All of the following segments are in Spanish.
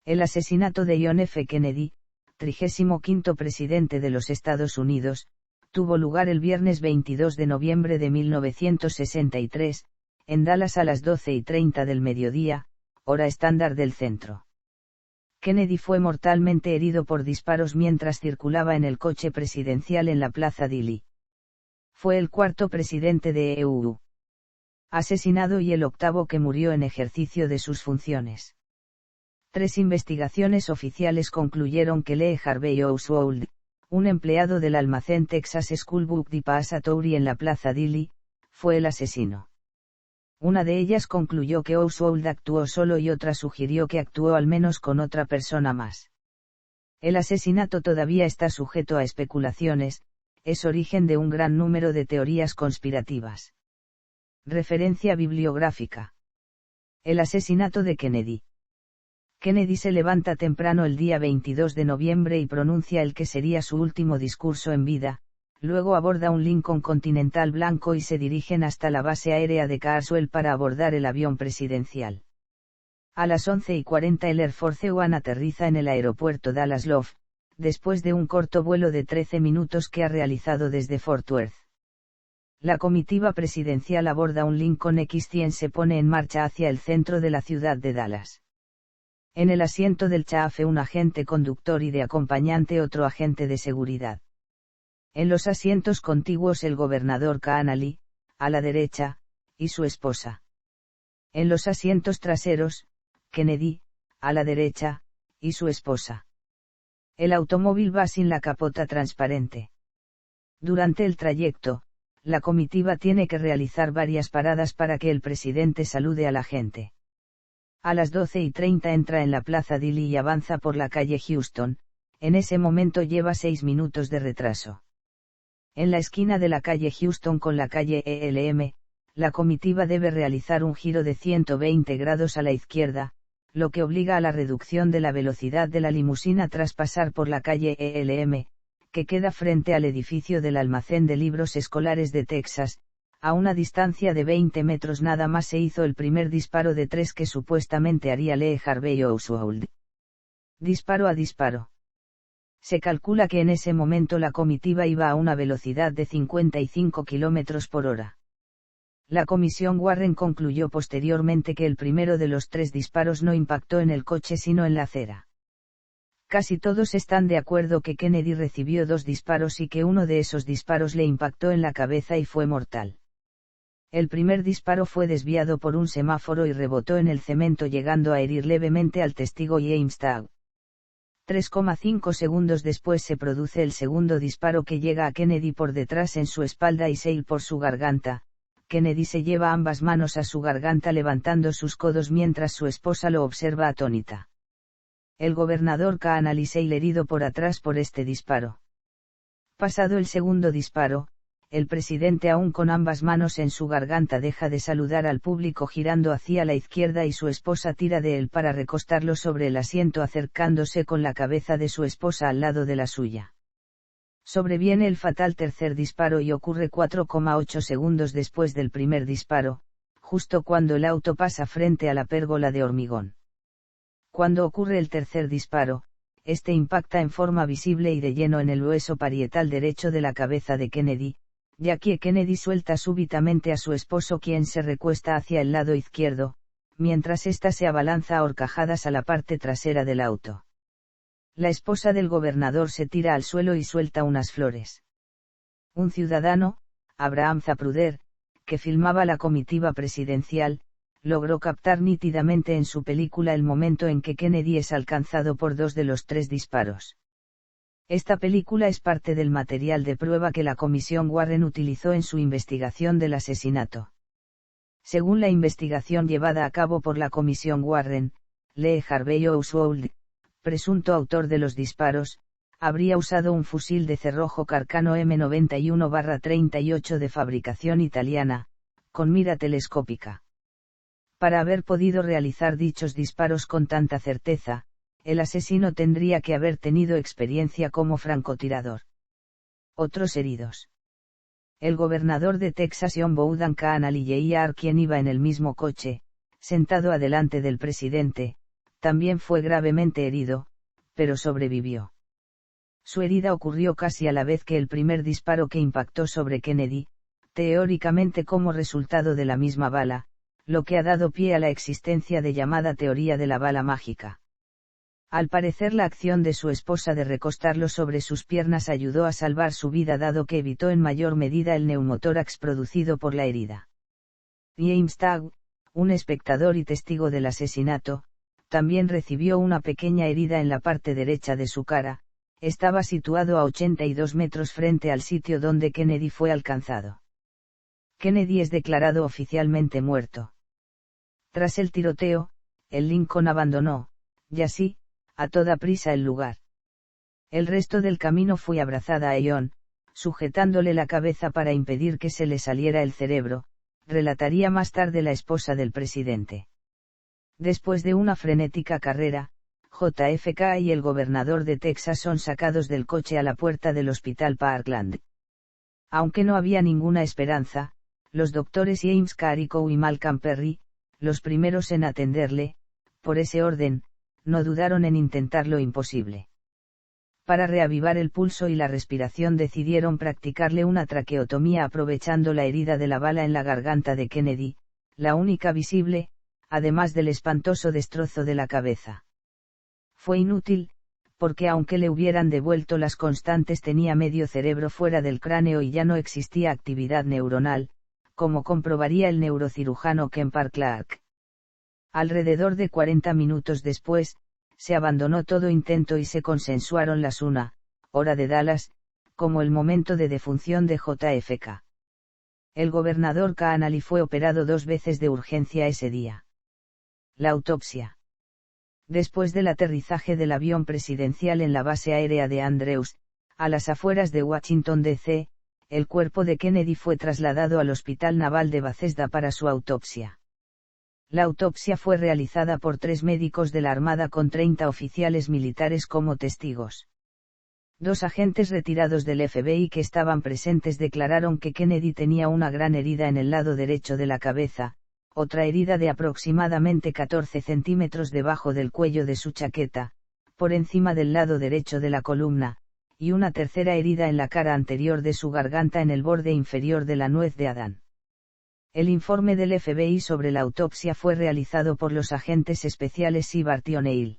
El asesinato de John F. Kennedy, 35º presidente de los Estados Unidos, tuvo lugar el viernes 22 de noviembre de 1963, en Dallas a las 12:30 del mediodía, hora estándar del centro. Kennedy fue mortalmente herido por disparos mientras circulaba en el coche presidencial en la Plaza Dili. Fue el cuarto presidente de EU asesinado y el octavo que murió en ejercicio de sus funciones. 3 investigaciones oficiales concluyeron que Lee Harvey Oswald, un empleado del almacén Texas Schoolbook Depository en la Plaza Dili, fue el asesino. Una de ellas concluyó que Oswald actuó solo y otra sugirió que actuó al menos con otra persona más. El asesinato todavía está sujeto a especulaciones, es origen de un gran número de teorías conspirativas. Referencia bibliográfica. El asesinato de Kennedy. Kennedy se levanta temprano el día 22 de noviembre y pronuncia el que sería su último discurso en vida, luego aborda un Lincoln Continental blanco y se dirigen hasta la base aérea de Carswell para abordar el avión presidencial. A las 11:40 el Air Force One aterriza en el aeropuerto Dallas Love, después de un corto vuelo de 13 minutos que ha realizado desde Fort Worth. La comitiva presidencial aborda un Lincoln X-100 se pone en marcha hacia el centro de la ciudad de Dallas. En el asiento del chafe un agente conductor y de acompañante otro agente de seguridad. En los asientos contiguos el gobernador Khan Ali, a la derecha, y su esposa. En los asientos traseros, Kennedy, a la derecha, y su esposa. El automóvil va sin la capota transparente. Durante el trayecto, la comitiva tiene que realizar varias paradas para que el presidente salude a la gente. A las 12:30 entra en la Plaza Dili y avanza por la calle Houston, en ese momento lleva 6 minutos de retraso. En la esquina de la calle Houston con la calle ELM, la comitiva debe realizar un giro de 120 grados a la izquierda, lo que obliga a la reducción de la velocidad de la limusina tras pasar por la calle ELM, que queda frente al edificio del almacén de libros escolares de Texas. A una distancia de 20 metros nada más se hizo el primer disparo de 3 que supuestamente haría Lee Harvey Oswald. Disparo a disparo. Se calcula que en ese momento la comitiva iba a una velocidad de 55 km por hora. La comisión Warren concluyó posteriormente que el primero de los 3 disparos no impactó en el coche sino en la acera. Casi todos están de acuerdo que Kennedy recibió 2 disparos y que uno de esos disparos le impactó en la cabeza y fue mortal. El primer disparo fue desviado por un semáforo y rebotó en el cemento llegando a herir levemente al testigo James Taub. 3,5 segundos después se produce el segundo disparo que llega a Kennedy por detrás en su espalda y Sale por su garganta. Kennedy se lleva ambas manos a su garganta levantando sus codos mientras su esposa lo observa atónita. El gobernador Khan Ali Sale herido por atrás por este disparo. Pasado el segundo disparo, el presidente aún con ambas manos en su garganta deja de saludar al público girando hacia la izquierda y su esposa tira de él para recostarlo sobre el asiento acercándose con la cabeza de su esposa al lado de la suya. Sobreviene el fatal tercer disparo y ocurre 4,8 segundos después del primer disparo, justo cuando el auto pasa frente a la pérgola de hormigón. Cuando ocurre el tercer disparo, este impacta en forma visible y de lleno en el hueso parietal derecho de la cabeza de Kennedy, ya que Kennedy suelta súbitamente a su esposo quien se recuesta hacia el lado izquierdo, mientras ésta se abalanza a horcajadas a la parte trasera del auto. La esposa del gobernador se tira al suelo y suelta unas flores. Un ciudadano, Abraham Zapruder, que filmaba la comitiva presidencial, logró captar nítidamente en su película el momento en que Kennedy es alcanzado por 2 de los 3 disparos. Esta película es parte del material de prueba que la comisión Warren utilizó en su investigación del asesinato. Según la investigación llevada a cabo por la comisión Warren, Lee Harvey Oswald, presunto autor de los disparos, habría usado un fusil de cerrojo Carcano M91-38 de fabricación italiana, con mira telescópica. Para haber podido realizar dichos disparos con tanta certeza, el asesino tendría que haber tenido experiencia como francotirador. Otros heridos. El gobernador de Texas John Bowden Khan Ali Jr., quien iba en el mismo coche, sentado adelante del presidente, también fue gravemente herido, pero sobrevivió. Su herida ocurrió casi a la vez que el primer disparo que impactó sobre Kennedy, teóricamente como resultado de la misma bala, lo que ha dado pie a la existencia de llamada teoría de la bala mágica. Al parecer la acción de su esposa de recostarlo sobre sus piernas ayudó a salvar su vida dado que evitó en mayor medida el neumotórax producido por la herida. James Tagg, un espectador y testigo del asesinato, también recibió una pequeña herida en la parte derecha de su cara. Estaba situado a 82 metros frente al sitio donde Kennedy fue alcanzado. Kennedy es declarado oficialmente muerto. Tras el tiroteo, el Lincoln abandonó, y así, a toda prisa el lugar. El resto del camino fue abrazada a John, sujetándole la cabeza para impedir que se le saliera el cerebro, relataría más tarde la esposa del presidente. Después de una frenética carrera, JFK y el gobernador de Texas son sacados del coche a la puerta del Hospital Parkland. Aunque no había ninguna esperanza, los doctores James Carrico y Malcolm Perry, los primeros en atenderle, por ese orden, no dudaron en intentar lo imposible. Para reavivar el pulso y la respiración decidieron practicarle una traqueotomía aprovechando la herida de la bala en la garganta de Kennedy, la única visible, además del espantoso destrozo de la cabeza. Fue inútil, porque aunque le hubieran devuelto las constantes tenía medio cerebro fuera del cráneo y ya no existía actividad neuronal, como comprobaría el neurocirujano Ken Clark. Alrededor de 40 minutos después, se abandonó todo intento y se consensuaron las 1:00 de Dallas, como el momento de defunción de JFK. El gobernador Cannally fue operado 2 veces de urgencia ese día. La autopsia. Después del aterrizaje del avión presidencial en la base aérea de Andrews, a las afueras de Washington, D.C., el cuerpo de Kennedy fue trasladado al Hospital Naval de Bethesda para su autopsia. La autopsia fue realizada por 3 médicos de la Armada con 30 oficiales militares como testigos. 2 agentes retirados del FBI que estaban presentes declararon que Kennedy tenía una gran herida en el lado derecho de la cabeza, otra herida de aproximadamente 14 centímetros debajo del cuello de su chaqueta, por encima del lado derecho de la columna, y una tercera herida en la cara anterior de su garganta en el borde inferior de la nuez de Adán. El informe del FBI sobre la autopsia fue realizado por los agentes especiales Siebert y O'Neill.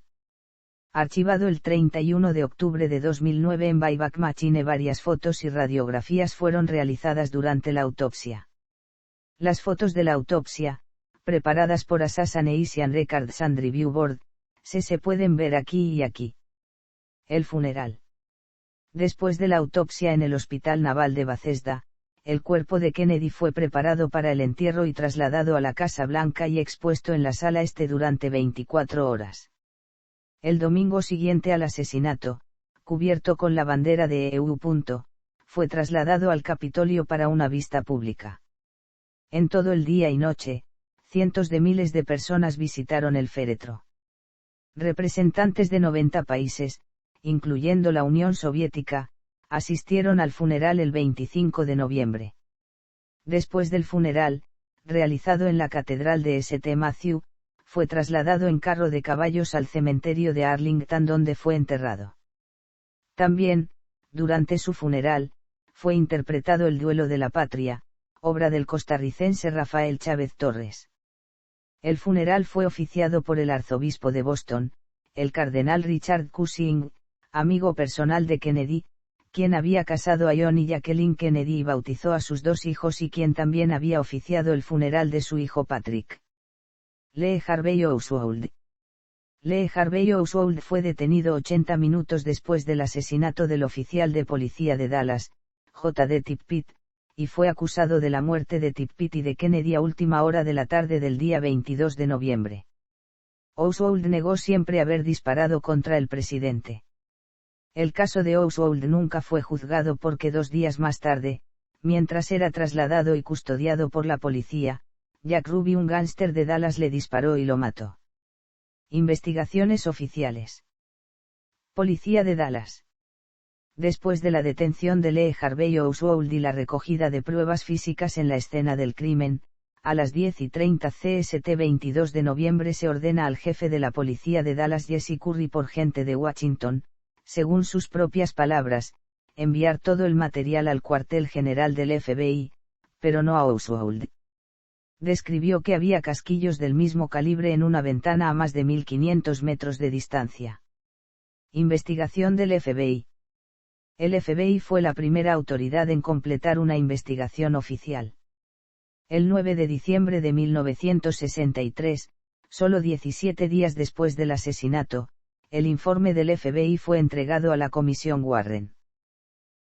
Archivado el 31 de octubre de 2009 en Wayback Machine. Varias fotos y radiografías fueron realizadas durante la autopsia. Las fotos de la autopsia, preparadas por Assassination Records and Review Board, se pueden ver aquí y aquí. El funeral. Después de la autopsia en el Hospital Naval de Bethesda, el cuerpo de Kennedy fue preparado para el entierro y trasladado a la Casa Blanca y expuesto en la sala este durante 24 horas. El domingo siguiente al asesinato, cubierto con la bandera de EU. Fue trasladado al Capitolio para una vista pública. En todo el día y noche, cientos de miles de personas visitaron el féretro. Representantes de 90 países, incluyendo la Unión Soviética, asistieron al funeral el 25 de noviembre. Después del funeral, realizado en la Catedral de St. Matthew, fue trasladado en carro de caballos al cementerio de Arlington donde fue enterrado. También, durante su funeral, fue interpretado el Duelo de la Patria, obra del costarricense Rafael Chávez Torres. El funeral fue oficiado por el arzobispo de Boston, el cardenal Richard Cushing, amigo personal de Kennedy, quien había casado a John y Jacqueline Kennedy y bautizó a sus 2 hijos y quien también había oficiado el funeral de su hijo Patrick. Lee Harvey Oswald. Lee Harvey Oswald fue detenido 80 minutos después del asesinato del oficial de policía de Dallas, J.D. Tippit, y fue acusado de la muerte de Tippit y de Kennedy a última hora de la tarde del día 22 de noviembre. Oswald negó siempre haber disparado contra el presidente. El caso de Oswald nunca fue juzgado porque 2 días más tarde, mientras era trasladado y custodiado por la policía, Jack Ruby, un gángster de Dallas, le disparó y lo mató. Investigaciones oficiales. Policía de Dallas. Después de la detención de Lee Harvey Oswald y la recogida de pruebas físicas en la escena del crimen, A las 10:30 CST 22 de noviembre se ordena al jefe de la policía de Dallas Jesse Curry por gente de Washington, según sus propias palabras, enviar todo el material al cuartel general del FBI, pero no a Oswald. Describió que había casquillos del mismo calibre en una ventana a más de 1500 metros de distancia. Investigación del FBI. El FBI fue la primera autoridad en completar una investigación oficial. El 9 de diciembre de 1963, solo 17 días después del asesinato, el informe del FBI fue entregado a la Comisión Warren.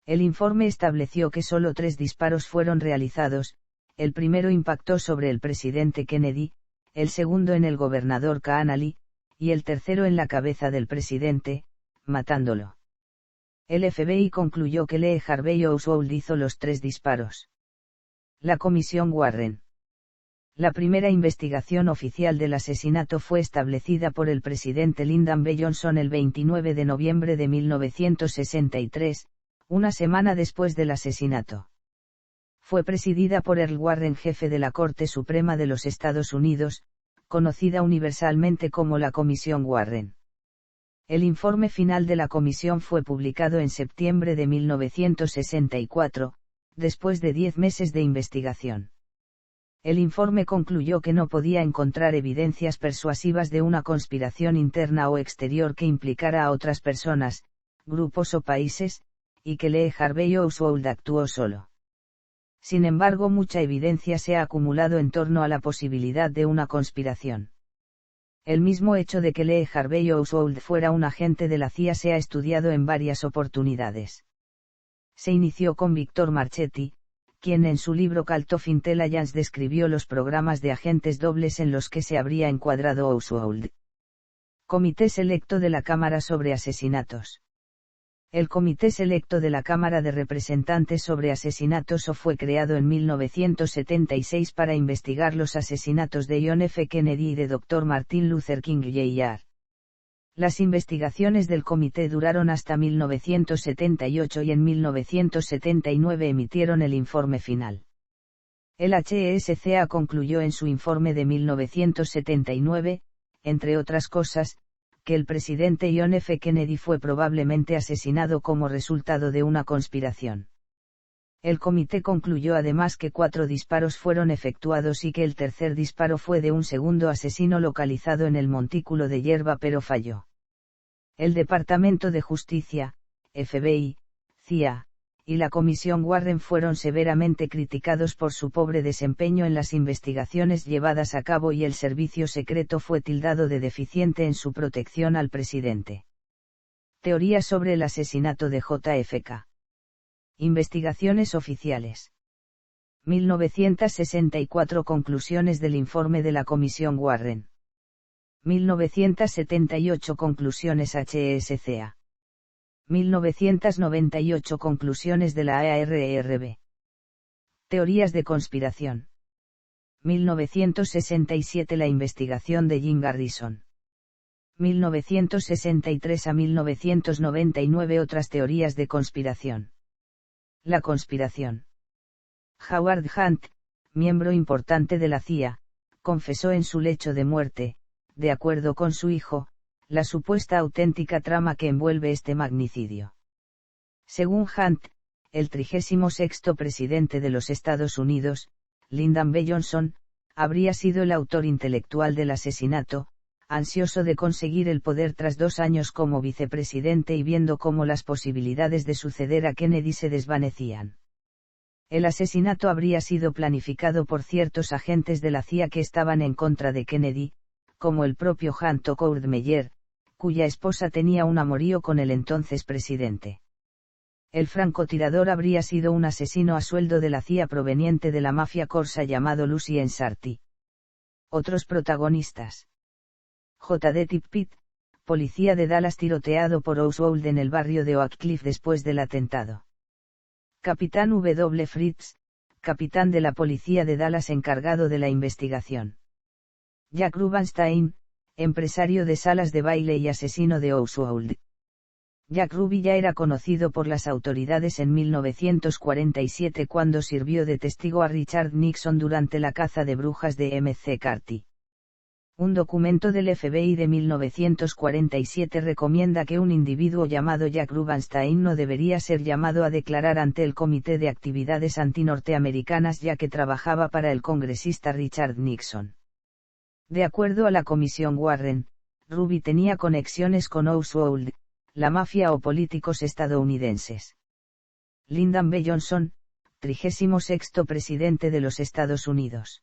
El informe estableció que solo 3 disparos fueron realizados, el primero impactó sobre el presidente Kennedy, el segundo en el gobernador Connally, y el tercero en la cabeza del presidente, matándolo. El FBI concluyó que Lee Harvey Oswald hizo los 3 disparos. La Comisión Warren. La primera investigación oficial del asesinato fue establecida por el presidente Lyndon B. Johnson el 29 de noviembre de 1963, una semana después del asesinato. Fue presidida por Earl Warren, jefe de la Corte Suprema de los Estados Unidos, conocida universalmente como la Comisión Warren. El informe final de la comisión fue publicado en septiembre de 1964, después de 10 meses de investigación. El informe concluyó que no podía encontrar evidencias persuasivas de una conspiración interna o exterior que implicara a otras personas, grupos o países, y que Lee Harvey Oswald actuó solo. Sin embargo, mucha evidencia se ha acumulado en torno a la posibilidad de una conspiración. El mismo hecho de que Lee Harvey Oswald fuera un agente de la CIA se ha estudiado en varias oportunidades. Se inició con Victor Marchetti, quien en su libro Cult of Intelligence describió los programas de agentes dobles en los que se habría encuadrado Oswald. Comité Selecto de la Cámara sobre Asesinatos. El Comité Selecto de la Cámara de Representantes sobre Asesinatos fue creado en 1976 para investigar los asesinatos de John F. Kennedy y de Dr. Martin Luther King Jr. Las investigaciones del comité duraron hasta 1978 y en 1979 emitieron el informe final. El HSCA concluyó en su informe de 1979, entre otras cosas, que el presidente John F. Kennedy fue probablemente asesinado como resultado de una conspiración. El comité concluyó además que 4 disparos fueron efectuados y que el tercer disparo fue de un segundo asesino localizado en el montículo de hierba pero falló. El Departamento de Justicia, FBI, CIA, y la Comisión Warren fueron severamente criticados por su pobre desempeño en las investigaciones llevadas a cabo y el servicio secreto fue tildado de deficiente en su protección al presidente. Teoría sobre el asesinato de JFK. Investigaciones oficiales. 1964 Conclusiones del informe de la Comisión Warren. 1978 Conclusiones HSCA. 1998 Conclusiones de la ARRB. Teorías de conspiración. 1967 La investigación de Jim Garrison. 1963 a 1999 Otras teorías de conspiración. La conspiración. Howard Hunt, miembro importante de la CIA, confesó en su lecho de muerte, de acuerdo con su hijo, la supuesta auténtica trama que envuelve este magnicidio. Según Hunt, el 36º presidente de los Estados Unidos, Lyndon B. Johnson, habría sido el autor intelectual del asesinato, ansioso de conseguir el poder tras 2 años como vicepresidente y viendo cómo las posibilidades de suceder a Kennedy se desvanecían. El asesinato habría sido planificado por ciertos agentes de la CIA que estaban en contra de Kennedy, como el propio Hunt o Kurt Meyer, cuya esposa tenía un amorío con el entonces presidente. El francotirador habría sido un asesino a sueldo de la CIA proveniente de la mafia corsa llamado Lucien Sarti. Otros protagonistas. J.D. Tippit, policía de Dallas tiroteado por Oswald en el barrio de Oak Cliff después del atentado. Capitán W. Fritz, capitán de la policía de Dallas encargado de la investigación. Jack Rubenstein, empresario de salas de baile y asesino de Oswald. Jack Ruby ya era conocido por las autoridades en 1947 cuando sirvió de testigo a Richard Nixon durante la caza de brujas de McCarthy. Un documento del FBI de 1947 recomienda que un individuo llamado Jack Rubenstein no debería ser llamado a declarar ante el Comité de Actividades Antinorteamericanas ya que trabajaba para el congresista Richard Nixon. De acuerdo a la Comisión Warren, Ruby tenía conexiones con Oswald, la mafia o políticos estadounidenses. Lyndon B. Johnson, 36º presidente de los Estados Unidos.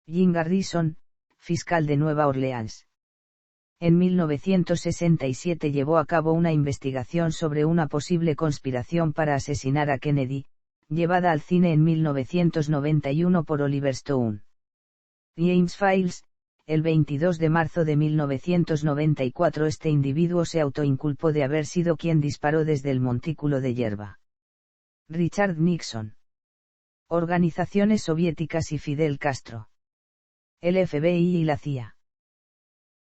Jim Garrison, fiscal de Nueva Orleans. En 1967 llevó a cabo una investigación sobre una posible conspiración para asesinar a Kennedy, llevada al cine en 1991 por Oliver Stone. James Files, el 22 de marzo de 1994 este individuo se autoinculpó de haber sido quien disparó desde el montículo de hierba. Richard Nixon. Organizaciones soviéticas y Fidel Castro. El FBI y la CIA.